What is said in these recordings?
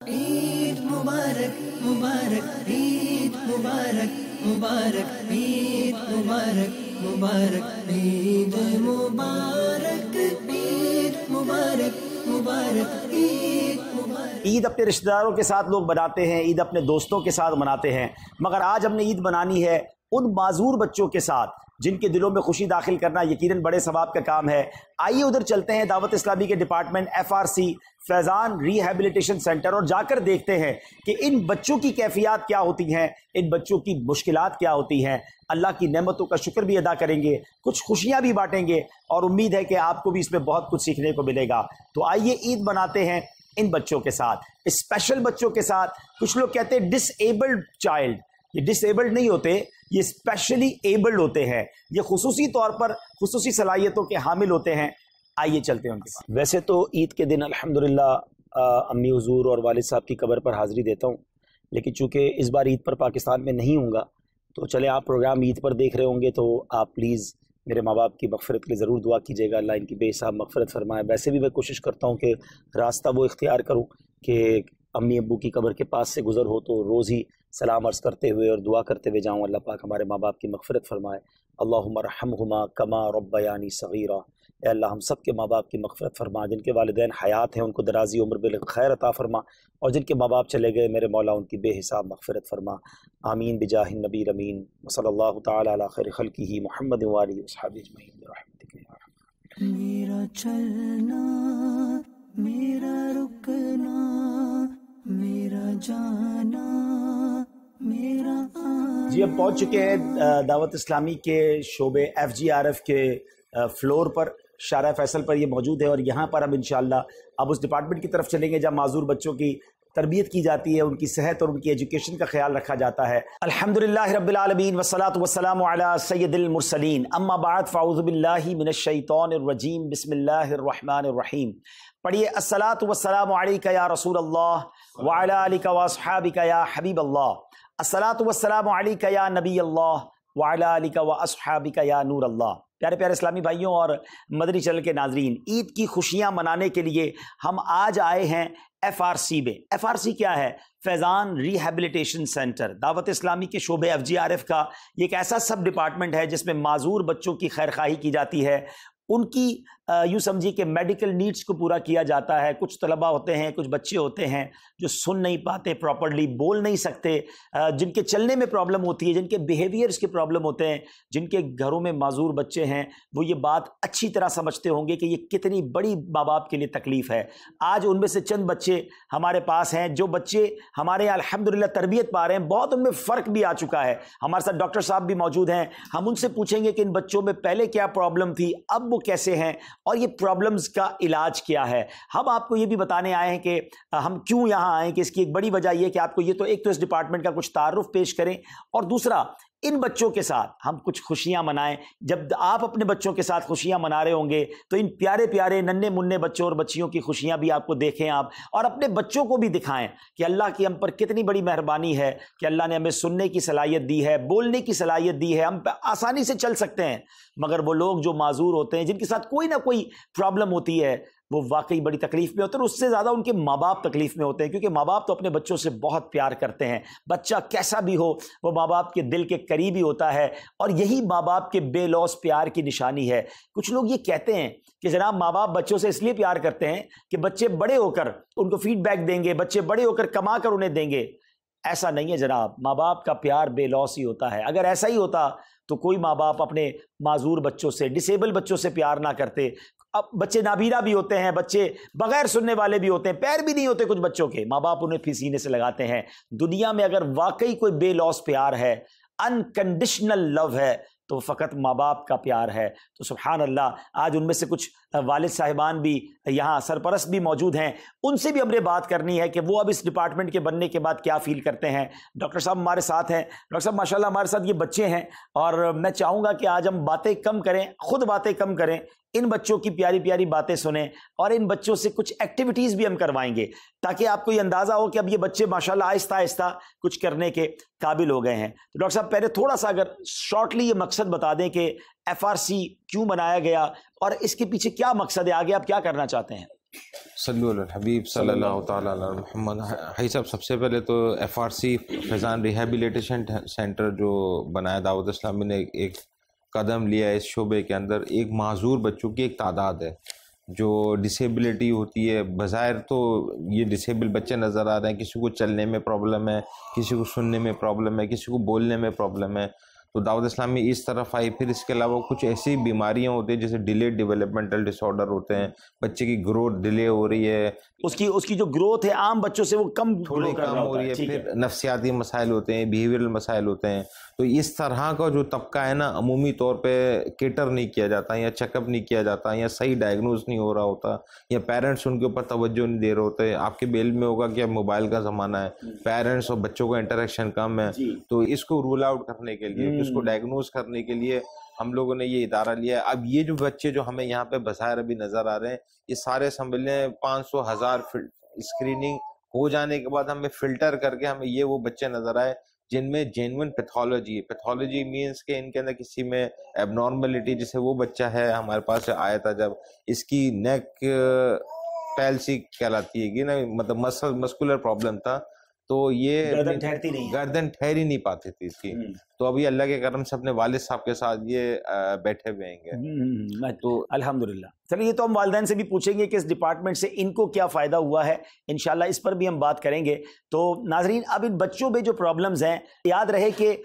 عید مبارک مبارک عید مبارک مبارک عید مبارک مبارک عید مبارک عید مبارک مبارک عید مبارک۔ عید اپنے رشتہ داروں کے ساتھ لوگ مناتے ہیں، عید اپنے دوستوں کے ساتھ مناتے ہیں، مگر آج ہم نے عید منانی ہے ان معذور بچوں کے ساتھ جن کے دلوں میں خوشی داخل کرنا یقیناً بڑے ثواب کا کام ہے۔ آئیے ادھر چلتے ہیں، دعوت اسلامی کے ڈپارٹمنٹ FRC فیضان ریہیبلیٹیشن سینٹر، اور جا کر دیکھتے ہیں کہ ان بچوں کی کیفیات کیا ہوتی ہیں، ان بچوں کی مشکلات کیا ہوتی ہیں۔ اللہ کی نعمتوں کا شکر بھی ادا کریں گے، کچھ خوشیاں بھی بانٹیں گے، اور امید ہے کہ آپ کو بھی اس میں بہت کچھ سیکھنے کو ملے گا۔ تو آئیے عید مناتے ہیں ان بچوں کے ساتھ، اسپیشل بچوں کے ساتھ۔ کچھ لوگ کہتے ہیں ڈس ایبلڈ چائلڈ، یہ ڈس ایبلڈ نہیں ہوتے، یہ اسپیشلی ایبلڈ ہوتے ہیں، یہ خصوصی طور پر خصوصی صلاحیتوں کے حامل ہوتے ہیں۔ آئیے چلتے ہیں ان کے پاس۔ ویسے تو عید کے دن الحمدللہ امی حضور اور والد صاحب کی قبر پر حاضری دیتا ہوں، لیکن چونکہ اس بار عید پر پاکستان میں نہیں ہوں گا، تو چلے آپ پروگرام عید پر دیکھ رہے ہوں گے تو آپ پلیز میرے ماں باپ کی مغفرت کے لیے ضرور دعا کیجیے گا، اللہ ان کی بے حساب مغفرت فرمائے۔ ویسے بھی میں کوشش کرتا ہوں کہ راستہ وہ اختیار کروں کہ امی ابو کی قبر کے پاس سے گزر ہو تو روز ہی سلام عرض کرتے ہوئے اور دعا کرتے ہوئے جاؤں، اللہ پاک ہمارے ماں باپ کی مغفرت فرمائے۔ اللہم ارحمہما کما ربیانی صغیرا، اے اللہ ہم سب کے ماں باپ کی مغفرت فرما، جن کے والدین حیات ہیں ان کو درازی عمر بالخیر عطا فرما، اور جن کے ماں باپ چلے گئے میرے مولا ان کی بے حساب مغفرت فرما، آمین بجاہ النبی امین، وصلی اللہ تعالی علی خیر خلقہ محمد وآلہ وصحبہ اجمعین برحمتک یا ارحم۔ میرا چلنا میرا رکنا میرا جانا میرا آنا۔ جی ہم پہنچ چکے ہیں دعوت اسلامی کے شعبے FGRF کے فلور پر، شارع فیصل پر یہ موجود ہے، اور یہاں پر ہم انشاءاللہ اب اس ڈپارٹمنٹ کی طرف چلیں گے جہاں معذور بچوں کی تربیت کی جاتی ہے، ان کی صحت اور ان کی ایجوکیشن کا خیال رکھا جاتا ہے۔ الحمدللہ رب العالمین والصلاة والسلام علی سید المرسلین، اما بعد فاعوذ باللہ من الشیطان الرجیم، بسم اللہ الرحمن الرحیم۔ پڑھیے الصلاة والسلام علیک یا رسول اللہ وعلی آلک واصحابک یا حبیب اللہ، الصلاة والسلام علیک یا نبی اللہ وعلی آلک واصحابک یا نور اللہ۔ پیارے پیارے اسلامی بھائیوں اور مدنی چینل کے ناظرین، عید کی خوشیاں منانے کے لیے ہم آج آئے ہیں FRC میں۔ FRC کیا ہے؟ فیضان ریہیبلیٹیشن سینٹر، دعوت اسلامی کے شعبے FGRF کا یہ ایک ایسا سب ڈپارٹمنٹ ہے جس میں معذور بچوں کی خیرخواہی کی جاتی ہے، ان کی یوں سمجھیے کہ میڈیکل نیڈز کو پورا کیا جاتا ہے۔ کچھ طلبہ ہوتے ہیں، کچھ بچے ہوتے ہیں جو سن نہیں پاتے پراپرلی، بول نہیں سکتے، جن کے چلنے میں پرابلم ہوتی ہے، جن کے بیہیویئرز کے پرابلم ہوتے ہیں، جن کے گھروں میں معذور بچے ہیں، وہ یہ بات اچھی طرح سمجھتے ہوں گے کہ یہ کتنی بڑی ماں باپ کے لیے تکلیف ہے۔ آج ان میں سے چند بچے ہمارے پاس ہیں، جو بچے ہمارے یہاں الحمدللہ تربیت پا رہے ہیں، بہت ان میں فرق بھی آ چکا ہے۔ ہمارے ساتھ ڈاکٹر صاحب بھی موجود ہیں، ہم ان سے پوچھیں گے کہ ان بچوں میں پہلے کیا پرابلم تھی، اب وہ کیسے ہیں، اور یہ پرابلمز کا علاج کیا ہے۔ ہم آپ کو یہ بھی بتانے آئے ہیں کہ ہم کیوں یہاں آئے ہیں، کہ اس کی ایک بڑی وجہ یہ کہ آپ کو یہ تو ایک تو اس ڈپارٹمنٹ کا کچھ تعارف پیش کریں، اور دوسرا ان بچوں کے ساتھ ہم کچھ خوشیاں منائیں۔ جب آپ اپنے بچوں کے ساتھ خوشیاں منا رہے ہوں گے تو ان پیارے پیارے ننھے منھے بچوں اور بچیوں کی خوشیاں بھی آپ کو دیکھیں آپ، اور اپنے بچوں کو بھی دکھائیں کہ اللہ کی ہم پر کتنی بڑی مہربانی ہے کہ اللہ نے ہمیں سننے کی صلاحیت دی ہے، بولنے کی صلاحیت دی ہے، ہم آسانی سے چل سکتے ہیں۔ مگر وہ لوگ جو معذور ہوتے ہیں، جن کے ساتھ کوئی نہ کوئی پرابلم ہوتی ہے، وہ واقعی بڑی تکلیف میں ہوتے ہیں، اور اس سے زیادہ ان کے ماں باپ تکلیف میں ہوتے ہیں، کیونکہ ماں باپ تو اپنے بچوں سے بہت پیار کرتے ہیں۔ بچہ کیسا بھی ہو وہ ماں باپ کے دل کے قریب ہی ہوتا ہے، اور یہی ماں باپ کے بے لوث پیار کی نشانی ہے۔ کچھ لوگ یہ کہتے ہیں کہ جناب ماں باپ بچوں سے اس لیے پیار کرتے ہیں کہ بچے بڑے ہو کر ان کو فیڈ بیک دیں گے، بچے بڑے ہو کر کما کر انہیں دیں گے۔ ایسا نہیں ہے جناب، ماں باپ کا پیار بے لوث ہی ہوتا ہے۔ اگر ایسا ہی ہوتا تو کوئی ماں باپ اپنے معذور بچوں سے، ڈسیبل بچوں سے پیار نہ کرتے۔ اب بچے نابینا بھی ہوتے ہیں، بچے بغیر سننے والے بھی ہوتے ہیں، پیر بھی نہیں ہوتے کچھ بچوں کے، ماں باپ انہیں پھر سینے سے لگاتے ہیں۔ دنیا میں اگر واقعی کوئی بے لوث پیار ہے، انکنڈیشنل لو ہے، تو فقط ماں باپ کا پیار ہے۔ تو سبحان اللہ، آج ان میں سے کچھ والد صاحبان بھی یہاں سرپرست بھی موجود ہیں، ان سے بھی ہم نے بات کرنی ہے کہ وہ اب اس ڈپارٹمنٹ کے بننے کے بعد کیا فیل کرتے ہیں۔ ڈاکٹر صاحب ہمارے ساتھ ہیں۔ ڈاکٹر صاحب ماشاءاللہ ہمارے ساتھ یہ بچے ہیں، اور میں چاہوں گا کہ آج ہم باتیں کم کریں، خود باتیں کم کریں، ان بچوں کی پیاری پیاری باتیں سنیں، اور ان بچوں سے کچھ ایکٹیویٹیز بھی ہم کروائیں گے، تاکہ آپ کو یہ اندازہ ہو کہ اب یہ بچے ماشاءاللہ آہستہ آہستہ کچھ کرنے کے قابل ہو گئے ہیں۔ تو ڈاکٹر صاحب پہلے تھوڑا سا اگر شارٹلی یہ مقصد بتا دیں کہ FRC کیوں بنایا گیا اور اس کے پیچھے کیا مقصد ہے، آگے آپ کیا کرنا چاہتے ہیں؟ صلو علی الحبیب صلی اللہ تعالیٰ علی محمد. حاجی صاحب، سب سے پہلے تو FRC فیضان ریہیبلیٹیشن سینٹر جو بنایا دعوت اسلامی نے ایک قدم لیا ہے اس شعبے کے اندر. ایک معذور بچوں کی ایک تعداد ہے جو ڈسیبلٹی ہوتی ہے. بظاہر تو یہ ڈسیبل بچے نظر آ رہے ہیں، کسی کو چلنے میں پرابلم ہے، کسی کو سننے میں پرابلم ہے، کسی کو بولنے میں پرابلم ہے. تو دعوت اسلامی اس طرف آئی. پھر اس کے علاوہ کچھ ایسی بیماریاں ہوتی ہیں جیسے ڈیلیڈ ڈیولپمنٹل ڈس آرڈر ہوتے ہیں، بچے کی گروتھ ڈیلے ہو رہی ہے، اس کی جو گروتھ ہے عام بچوں سے وہ کم تھوڑی کم ہو رہی ہے. پھر نفسیاتی مسائل ہوتے ہیں، بیہیویئرل مسائل ہوتے ہیں. تو اس طرح کا جو طبقہ ہے نا، عمومی طور پہ کیٹر نہیں کیا جاتا، یا چیک اپ نہیں کیا جاتا، یا صحیح ڈائگنوز نہیں ہو رہا ہوتا، یا پیرنٹس ان کے اوپر توجہ نہیں دے رہے ہوتے. آپ کے بیل میں ہوگا کہ اب موبائل کا زمانہ ہے، پیرنٹس اور بچوں کا انٹریکشن کم ہے. تو اس کو رول آؤٹ کرنے کے لیے، اس کو ڈائگنوز کرنے کے لیے ہم لوگوں نے یہ ادارہ لیا ہے. اب یہ جو بچے جو ہمیں یہاں پہ بظاہر ابھی نظر آ رہے ہیں، یہ سارے سنبھلنے 500,000 اسکریننگ ہو جانے کے بعد ہمیں فلٹر کر کے ہمیں یہ وہ بچے نظر آئے جن میں جینوئن پیتھولوجی ہے. پیتھولوجی مینس کہ ان کے اندر کسی میں ایب نارملٹی، جیسے وہ بچہ ہے ہمارے پاس آیا تھا جب اس کی نیک پیلسی کہلاتی ہے نا، مطلب مسکولر پرابلم تھا، تو یہ گردن ٹھہری نہیں پاتی تھی اس کی. تو ابھی اللہ کے کرم سے اپنے والد صاحب کے ساتھ یہ بیٹھے ہوئے ہیں گے. تو الحمدللہ. چلیے یہ تو ہم والدین سے بھی پوچھیں گے کہ اس ڈپارٹمنٹ سے ان کو کیا فائدہ ہوا ہے، انشاءاللہ اس پر بھی ہم بات کریں گے. تو ناظرین، اب ان بچوں میں جو پرابلمز ہیں، یاد رہے کہ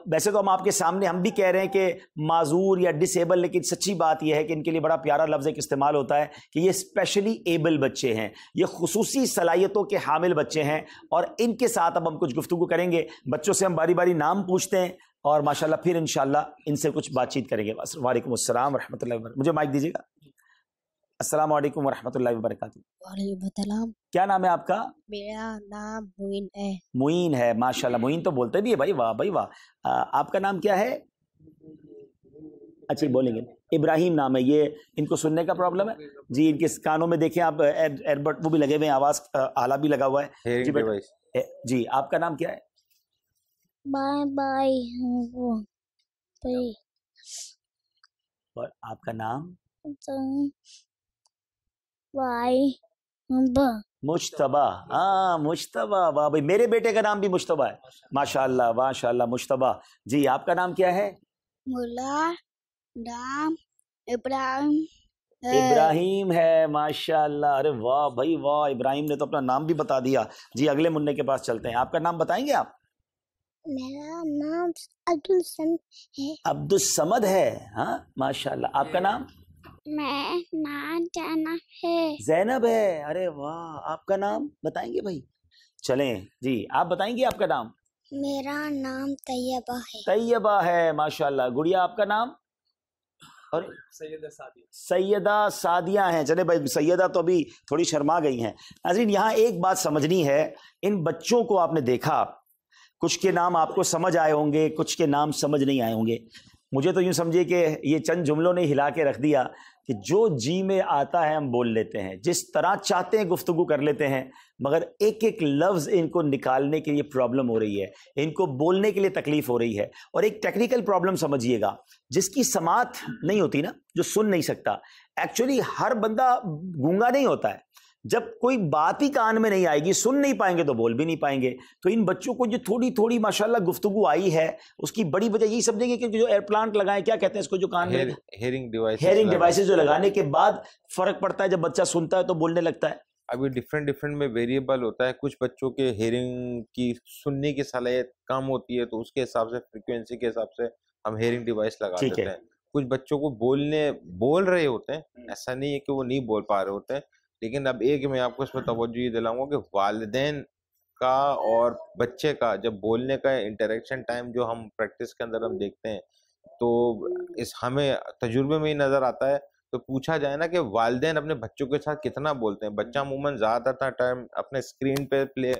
ویسے تو ہم آپ کے سامنے ہم بھی کہہ رہے ہیں کہ معذور یا ڈس ایبل، لیکن سچی بات یہ ہے کہ ان کے لیے بڑا پیارا لفظ ایک استعمال ہوتا ہے کہ یہ اسپیشلی ایبل بچے ہیں، یہ خصوصی صلاحیتوں کے حامل بچے ہیں. اور ان کے ساتھ اب ہم کچھ گفتگو کریں گے. بچوں سے ہم باری باری نام پوچھتے ہیں اور ماشاءاللہ پھر انشاءاللہ ان سے کچھ بات چیت کریں گے. وعلیکم السلام ورحمۃ اللہ وبرکاتہ. مجھے مائک دیجیے گا. السلام علیکم ورحمۃ اللہ وبرکاتہ. وعلیکم السلام. کیا نام ہے آپ کا؟ میرا نام معین ہے. معین ہے، ماشاءاللہ. معین تو بولتے بھی ہے بھائی، واہ بھائی واہ. آپ کا نام کیا ہے؟ اچھا بولیں گے. ابراہیم نام ہے. یہ ان کو سننے کا پرابلم ہے جی، ان کے کانوں میں دیکھیں آپ ایئربڈ وہ بھی لگے ہوئے ہیں، آواز آلہ بھی لگا ہوا ہے جی. آپ کا نام کیا ہے؟ Bye bye. اور آپ کا نام؟ مشتبہ. ہاں مشتبہ، واہ بھائی. میرے بیٹے کا نام بھی مشتبہ ہے، ماشاءاللہ ماشاءاللہ. مشتبہ جی. آپ کا نام کیا ہے؟ مولا نام ابراہیم. ابراہیم ہے، ماشاءاللہ. ارے واہ بھائی واہ، ابراہیم نے تو اپنا نام بھی بتا دیا. جی اگلے منع کے پاس چلتے ہیں. آپ کا نام بتائیں گے آپ؟ میرا نام عبدالصمد ہے. عبدالصمد ہے. ہاں ماشاءاللہ. آپ کا نام؟ میں نام زینب ہے. زینب ہے. ارے واہ. آپ کا نام بتائیں گے بھائی؟ چلیں جی، آپ بتائیں گے آپ کا نام؟ میرا نام طیبہ ہے. طیبہ ہے، ماشاءاللہ. گڑیا آپ کا نام؟ اور سیدہ سعدیہ ہیں. چلے بھائی، سیدہ تو ابھی تھوڑی شرما گئی ہیں. ناظرین یہاں ایک بات سمجھنی ہے، ان بچوں کو آپ نے دیکھا، کچھ کے نام آپ کو سمجھ آئے ہوں گے، کچھ کے نام سمجھ نہیں آئے ہوں گے. مجھے تو یوں سمجھیے کہ یہ چند جملوں نے ہلا کے رکھ دیا کہ جو جی میں آتا ہے ہم بول لیتے ہیں، جس طرح چاہتے ہیں گفتگو کر لیتے ہیں، مگر ایک ایک لفظ ان کو نکالنے کے لیے پرابلم ہو رہی ہے، ان کو بولنے کے لیے تکلیف ہو رہی ہے. اور ایک ٹیکنیکل پرابلم سمجھیے گا، جس کی سماعت نہیں ہوتی نا، جو سن نہیں سکتا. ایکچولی ہر بندہ گونگا نہیں ہوتا ہے. جب کوئی بات ہی کان میں نہیں آئے گی، سن نہیں پائیں گے تو بول بھی نہیں پائیں گے. تو ان بچوں کو جو تھوڑی تھوڑی ماشاءاللہ گفتگو آئی ہے، اس کی بڑی وجہ یہی سمجھیں گے کہ جو ایئر پلانٹ لگائیں، کیا کہتے ہیں اس کو، جو کان میں ہیئرنگ ڈیوائسز جو لگانے کے بعد فرق پڑتا ہے، جب بچہ سنتا ہے تو بولنے لگتا ہے. ابھی ڈفرینٹ میں ویریبل ہوتا ہے. کچھ بچوں کے ہیئرنگ کی سننے کی صلاحیت کم ہوتی ہے، تو اس کے حساب سے فریکوینسی کے حساب سے ہم ہیئرنگ ڈیوائس لگا دیتے ہیں. کچھ بچوں کو بول رہے ہوتے ہیں، ایسا نہیں ہے کہ وہ نہیں بول پا رہے ہوتے ہیں. لیکن اب ایک میں آپ کو اس میں توجہ یہ دلاؤں گا کہ والدین کا اور بچے کا جب بولنے کا انٹریکشن ٹائم جو ہم پریکٹس کے اندر ہم دیکھتے ہیں، تو اس ہمیں تجربے میں ہی نظر آتا ہے. تو پوچھا جائے نا کہ والدین اپنے بچوں کے ساتھ کتنا بولتے ہیں. بچہ عموماً زیادہ تر ٹائم اپنے اسکرین پہ پلے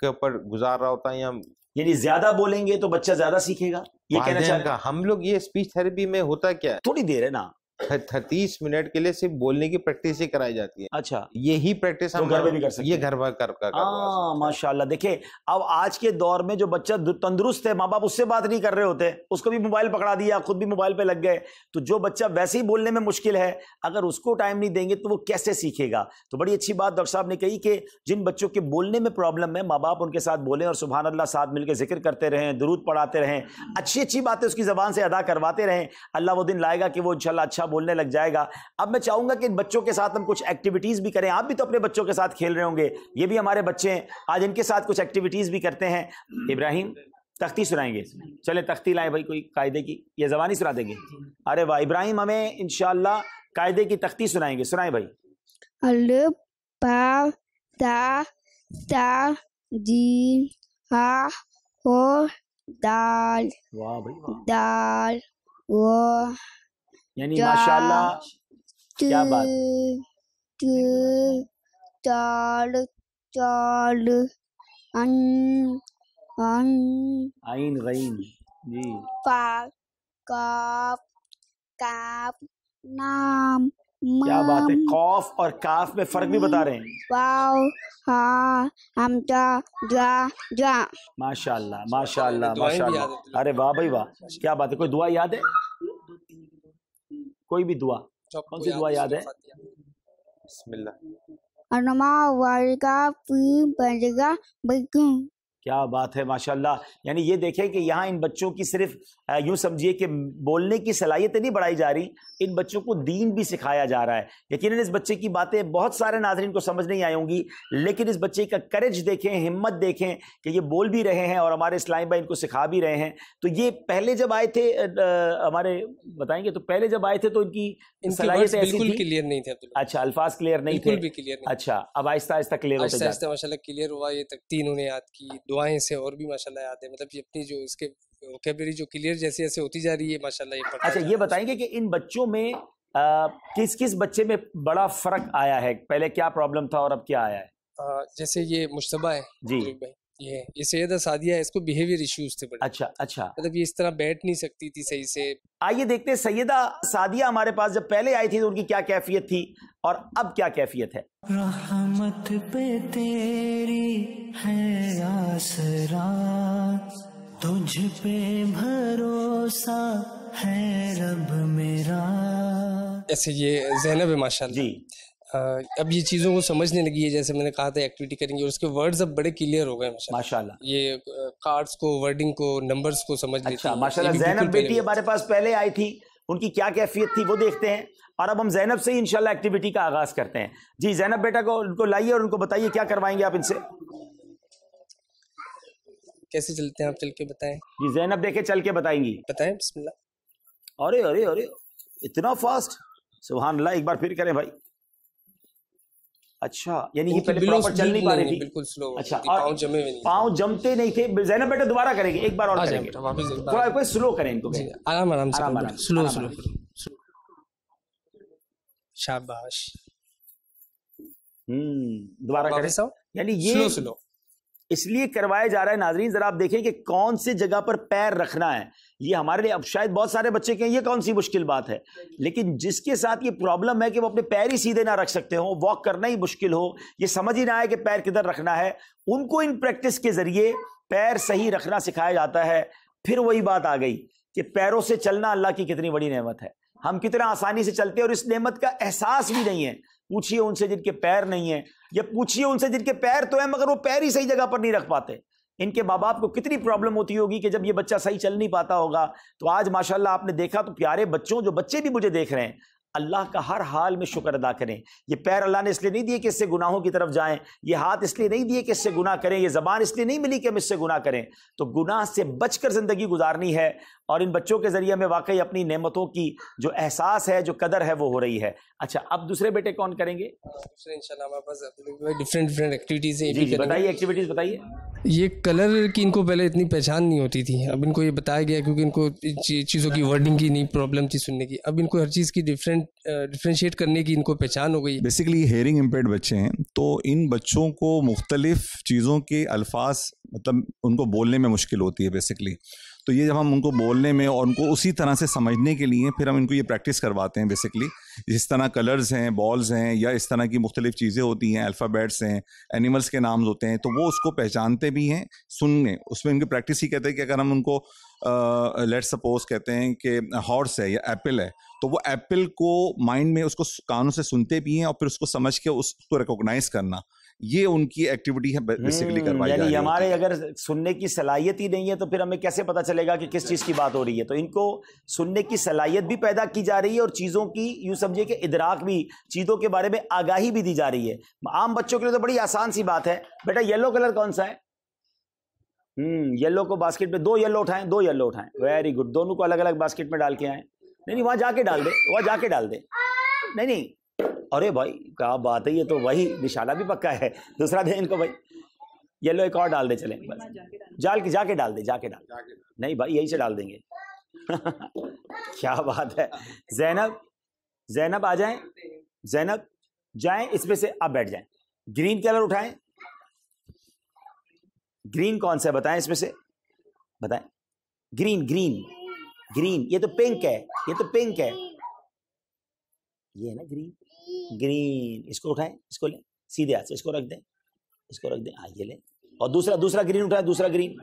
کے اوپر گزار رہا ہوتا ہے، یا یعنی زیادہ بولیں گے تو بچہ زیادہ سیکھے گا، یہ کہنا چاہتے ہیں. ہم لوگ یہ اسپیچ تھیراپی میں ہوتا کیا ہے، تھوڑی دیر ہے نا، 30 منٹ کے لیے صرف بولنے کی پریکٹس ہی کرائی جاتی ہے. اچھا یہی پریکٹس ہم گھر میں بھی کر سکتے ہیں. یہ گھر پر ماشاء اللہ. دیکھیں اب آج کے دور میں جو بچہ تندرست ہے ماں باپ اس سے بات نہیں کر رہے ہوتے, اس کو بھی موبائل پکڑا دیا, خود بھی موبائل پہ لگ گئے. تو جو بچہ ویسے ہی بولنے میں مشکل ہے, اگر اس کو ٹائم نہیں دیں گے تو وہ کیسے سیکھے گا؟ تو بڑی اچھی بات ڈاکٹر صاحب نے کہی کہ جن بچوں کے بولنے میں پرابلم ہے ماں باپ ان کے ساتھ بولیں اور سبحان اللہ ساتھ مل کے ذکر کرتے رہیں, درود پڑھاتے رہیں, اچھی باتیں اس کی زبان سے ادا کرواتے رہیں. اللہ وہ دن لائے گا کہ وہ انشاءاللہ اچھا بولنے لگ جائے گا. اب میں چاہوں گا کہ ان بچوں کے ساتھ ہم کچھ ایکٹیویٹیز بھی کریں. آپ بھی تو اپنے بچوں کے ساتھ کھیل رہے ہوں گے, یہ بھی ہمارے بچے ہیں, آج ان کے ساتھ کچھ ایکٹیویٹیز بھی کرتے ہیں. ابراہیم تختی سنائیں گے, چلیں تختی لائیں بھائی کوئی قاعدے کی, یہ زبانی سنا دیں گے. ارے واہ, ابراہیم ہمیں انشاءاللہ قاعدے کی تختی سنائیں گے, سنائیں بھائی. الف با تا تا جیم ہا ہو دال. واہ بھائی واہ, دال و یعنی ماشاءاللہ کیا بات. چال چال ان عین غین جی, پا کاف کاف نام. کیا بات ہے. قاف اور کاف میں فرق بھی بتا رہے ہیں. واو ہاں ہمزہ جا جا. ماشاءاللہ ماشاءاللہ ماشاءاللہ. ارے واہ بھائی واہ, کیا بات ہے. کوئی دعا یاد ہے؟ کوئی بھی دعا, کون سی دعا یاد ہے؟ بسم اللہ. انما وارگا فی بجگا بگوں. کیا بات ہے ماشاءاللہ. یعنی یہ دیکھیں کہ یہاں ان بچوں کی صرف یوں سمجھیے کہ بولنے کی صلاحیتیں نہیں بڑھائی جا رہی, ان بچوں کو دین بھی سکھایا جا رہا ہے. یقیناً اس بچے کی باتیں بہت سارے ناظرین کو سمجھ نہیں آئی ہوں گی, لیکن اس بچے کا کریج دیکھیں, ہمت دیکھیں کہ یہ بول بھی رہے ہیں اور ہمارے اسلامی بھائی ان کو سکھا بھی رہے ہیں. تو یہ پہلے جب آئے تھے ہمارے بتائیں گے, تو پہلے جب آئے تھے تو ان کی صلاحیتیں ایسی بالکل تھی. کلیئر نہیں تھے. اچھا, الفاظ کلیئر نہیں تھے. بالکل بھی کلیئر نہیں. اچھا, اب آہستہ آہستہ کلیئر ہوتے جاتے. آہستہ ماشاءاللہ کلیئر ہوا. یہ تختی انہوں نے یاد کی, دعائیں سے اور بھی ماشاءاللہ یاد ہے. مطلب یہ اپنی جو اس کے ووکیبلری جو کلیئر جیسے جیسے ہوتی جا رہی ہے ماشاءاللہ یہ پڑھتا. اچھا یہ بتائیں گے کہ ان بچوں میں کس بچے میں بڑا فرق آیا ہے, پہلے کیا پرابلم تھا اور اب کیا آیا ہے؟ جیسے یہ مشتبہ ہے جی, یہ سیدہ سعدیہ ہے, اس کو بیہیویئر ایشوز تھے بڑے. اچھا اچھا, مطلب یہ اس طرح بیٹھ نہیں سکتی تھی صحیح سے. آئیے دیکھتے ہیں سیدہ سعدیہ ہمارے پاس جب پہلے آئی تھی تو ان کی کیا کیفیت تھی اور اب کیا کیفیت ہے. رحمت پہ تیری ہے آسرا, تجھ پہ بھروسہ ہے رب میرا. ایسے یہ زینب ہے ماشاءاللہ جی, اب یہ چیزوں کو سمجھنے لگی ہے. جیسے میں نے کہا تھا ایکٹیویٹی کریں گے, اور اس کے ورڈز اب بڑے کلیئر ہو گئے ماشاءاللہ. یہ کارڈز کو, ورڈنگ کو, نمبرز کو سمجھ لیتی اچھا ہے. ماشاءاللہ. زینب بیٹی ہمارے پاس پہلے آئی تھی, ان کی کیا کیفیت تھی وہ دیکھتے ہیں, اور اب ہم زینب سے ہی انشاءاللہ ایکٹیویٹی کا آغاز کرتے ہیں. جی زینب بیٹا کو ان کو لائیے اور ان کو بتائیے کیا کروائیں گے آپ ان سے. کیسے چلتے ہیں آپ, چل کے بتائیں. جی زینب دیکھیں چل کے بتائیں گی. بتائیں بسم اللہ. ارے ارے ارے اتنا فاسٹ, سبحان اللہ. ایک بار پھر کریں بھائی. اچھا یعنی یہ پہلے پراپر چل نہیں پا رہی تھی. بالکل سلو. اچھا, پاؤں جمے ہوئے نہیں, پاؤں جمتے نہیں تھے. زینب بیٹا دوبارہ کریں گے, ایک بار اور کریں گے, تھوڑا کوئی سلو کریں ان کو. آرام آرام سے, آرام آرام, سلو سلو. شاباش. دوبارہ کریں. یعنی یہ سلو اس لیے کروایا جا رہا ہے ناظرین, ذرا آپ دیکھیں کہ کون سی جگہ پر پیر رکھنا ہے. یہ ہمارے لیے اب شاید بہت سارے بچے کہیں یہ کون سی مشکل بات ہے, لیکن جس کے ساتھ یہ پرابلم ہے کہ وہ اپنے پیر ہی سیدھے نہ رکھ سکتے ہوں, واک کرنا ہی مشکل ہو, یہ سمجھ ہی نہ آئے کہ پیر کدھر رکھنا ہے, ان کو ان پریکٹس کے ذریعے پیر صحیح رکھنا سکھایا جاتا ہے. پھر وہی بات آ گئی کہ پیروں سے چلنا اللہ کی کتنی بڑی نعمت ہے. ہم کتنا آسانی سے چلتے ہیں اور اس نعمت کا احساس بھی نہیں ہے. پوچھئے ان سے جن کے پیر نہیں ہیں, یا پوچھئے ان سے جن کے پیر تو ہیں مگر وہ پیر ہی صحیح جگہ پر نہیں رکھ پاتے. ان کے ماں باپ کو کتنی پرابلم ہوتی ہوگی کہ جب یہ بچہ صحیح چل نہیں پاتا ہوگا. تو آج ماشاءاللہ آپ نے دیکھا تو پیارے بچوں, جو بچے بھی مجھے دیکھ رہے ہیں, اللہ کا ہر حال میں شکر ادا کریں. یہ پیر اللہ نے اس لیے نہیں دیے کہ اس سے گناہوں کی طرف جائیں, یہ ہاتھ اس لیے نہیں دیے کہ اس سے گناہ کریں, یہ زبان اس لیے نہیں ملی کہ ہم اس سے گناہ کریں. تو گناہ سے بچ کر زندگی گزارنی ہے, اور ان بچوں کے ذریعے ہمیں واقعی اپنی نعمتوں کی جو احساس ہے, جو قدر ہے, وہ ہو رہی ہے. اچھا اب دوسرے بیٹے کون کریں گے؟ دوسرے انشاءاللہ ہمارے پاس ڈفرینٹ ایکٹیویٹیز ہیں. جی بتائیے, ایکٹیویٹیز بتائیے. یہ کلر کی ان کو پہلے اتنی پہچان نہیں ہوتی تھی, اب ان کو یہ بتایا گیا کیونکہ ان کو چیزوں کی ورڈنگ کی نہیں پرابلم تھی سننے کی. اب ان کو ہر چیز کی ڈفرینشیٹ کرنے کی ان کو پہچان ہو گئی. بیسیکلی ہیئرنگ امپیئرڈ بچے ہیں, تو ان بچوں کو مختلف چیزوں کے الفاظ مطلب ان کو بولنے میں مشکل ہوتی ہے بیسیکلی. تو یہ جب ہم ان کو بولنے میں اور ان کو اسی طرح سے سمجھنے کے لیے پھر ہم ان کو یہ پریکٹس کرواتے ہیں بیسکلی. جس طرح کلرز ہیں، بالز ہیں، یا اس طرح کی مختلف چیزیں ہوتی ہیں، الفابیٹس ہیں، اینیملس کے نام ہوتے ہیں، تو وہ اس کو پہچانتے بھی ہیں. سننے اس میں ان کی پریکٹس ہی کہتے ہیں کہ اگر ہم ان کو لیٹ سپوز کہتے ہیں کہ ہارس ہے یا ایپل ہے، تو وہ ایپل کو مائنڈ میں اس کو کانوں سے سنتے بھی ہیں اور پھر اس کو سمجھ کے اس کو ریکوگنائز کرنا، یہ ان کی ایکٹیویٹی ہے بیسیکلی کروائی جا رہی ہے. یعنی ہمارے اگر سننے کی صلاحیت ہی نہیں ہے تو پھر ہمیں کیسے پتہ چلے گا کہ کس چیز کی بات ہو رہی ہے؟ تو ان کو سننے کی صلاحیت بھی پیدا کی جا رہی ہے اور چیزوں کی یوں سمجھے کہ ادراک بھی، چیزوں کے بارے میں آگاہی بھی دی جا رہی ہے. عام بچوں کے لیے تو بڑی آسان سی بات ہے. بیٹا یلو کلر کون سا ہے؟ یلو کو باسکٹ میں 2 یلو اٹھائیں، 2 یلو اٹھائیں. Very good. دونوں کو الگ الگ باسکٹ میں ڈال کے آئیں. نہیں وہاں جا کے ڈال دے، وہاں جا کے ڈال دے. نہیں ارے بھائی کیا بات ہے، یہ تو وہی نشانہ بھی پکا ہے. دوسرا دیں ان کو بھائی، یلو ایک اور ڈال دے. چلیں بس جا کے ڈال دے، جا کے ڈال. نہیں بھائی یہی سے ڈال دیں گے. کیا بات ہے. زینب آ جائیں، زینب جائیں اس میں سے، آپ بیٹھ جائیں. گرین کلر اٹھائیں. گرین کون سا ہے بتائیں اس میں سے، بتائیں. Green green green. یہ تو پنک ہے، یہ تو پنک ہے، یہ ہے نا گرین. گرین اس کو اٹھائیں، اس کو لیں سیدھے ہاتھ سے، اس کو رکھ دیں، اس کو رکھ دیں. یہ لیں. اور دوسرا گرین اٹھائیں، دوسرا گرین.